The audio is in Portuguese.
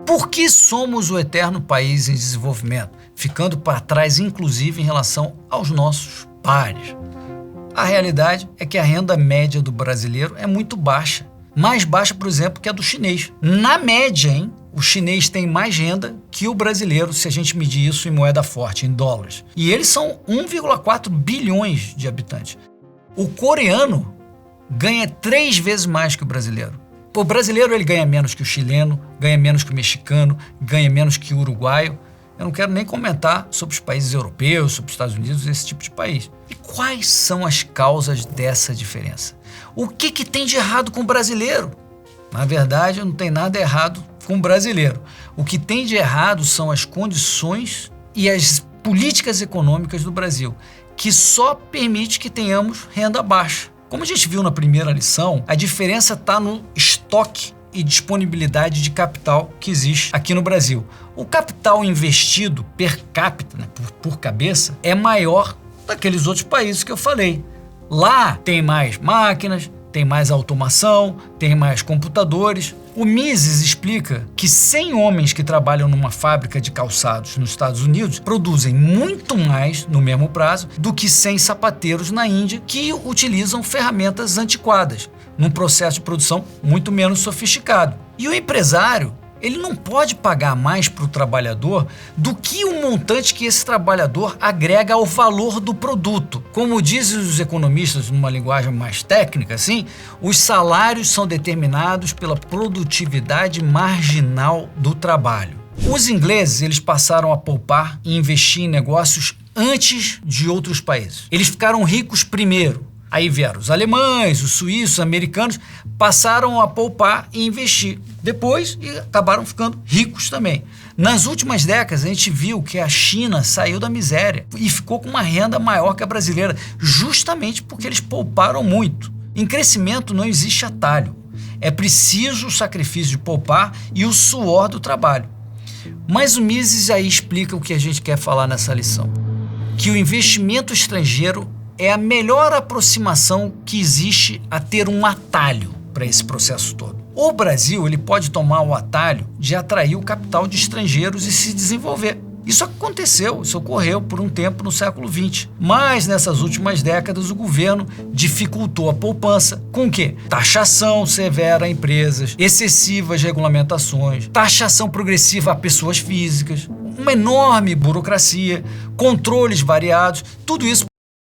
Por que somos o eterno país em desenvolvimento, ficando para trás inclusive em relação aos nossos pares? A realidade é que a renda média do brasileiro é muito baixa. Mais baixa, por exemplo, que a do chinês. Na média, hein? O chinês tem mais renda que o brasileiro, se a gente medir isso em moeda forte, em dólares. E eles são 1,4 bilhões de habitantes. O coreano ganha 3 vezes mais que o brasileiro. O brasileiro ele ganha menos que o chileno, ganha menos que o mexicano, ganha menos que o uruguaio. Eu não quero nem comentar sobre os países europeus, sobre os Estados Unidos, esse tipo de país. E quais são as causas dessa diferença? O que tem de errado com o brasileiro? Na verdade, não tem nada errado com o brasileiro. O que tem de errado são as condições e as políticas econômicas do Brasil, que só permite que tenhamos renda baixa. Como a gente viu na primeira lição, a diferença está no estoque e disponibilidade de capital que existe aqui no Brasil. O capital investido per capita, né, por cabeça, é maior daqueles outros países que eu falei. Lá tem mais máquinas, tem mais automação, tem mais computadores. O Mises explica que 100 homens que trabalham numa fábrica de calçados nos Estados Unidos produzem muito mais, no mesmo prazo, do que 100 sapateiros na Índia que utilizam ferramentas antiquadas, num processo de produção muito menos sofisticado. E o empresário, ele não pode pagar mais para o trabalhador do que o montante que esse trabalhador agrega ao valor do produto. Como dizem os economistas numa linguagem mais técnica, assim, os salários são determinados pela produtividade marginal do trabalho. Os ingleses, eles passaram a poupar e investir em negócios antes de outros países. Eles ficaram ricos primeiro. Aí vieram os alemães, os suíços, os americanos, passaram a poupar e investir depois e acabaram ficando ricos também. Nas últimas décadas, a gente viu que a China saiu da miséria e ficou com uma renda maior que a brasileira, justamente porque eles pouparam muito. Em crescimento não existe atalho. É preciso o sacrifício de poupar e o suor do trabalho. Mas o Mises aí explica o que a gente quer falar nessa lição. Que o investimento estrangeiro é a melhor aproximação que existe a ter um atalho para esse processo todo. O Brasil ele pode tomar o atalho de atrair o capital de estrangeiros e se desenvolver. Isso aconteceu, isso ocorreu por um tempo no século XX. Mas nessas últimas décadas o governo dificultou a poupança com o quê? Taxação severa a empresas, excessivas regulamentações, taxação progressiva a pessoas físicas, uma enorme burocracia, controles variados, tudo isso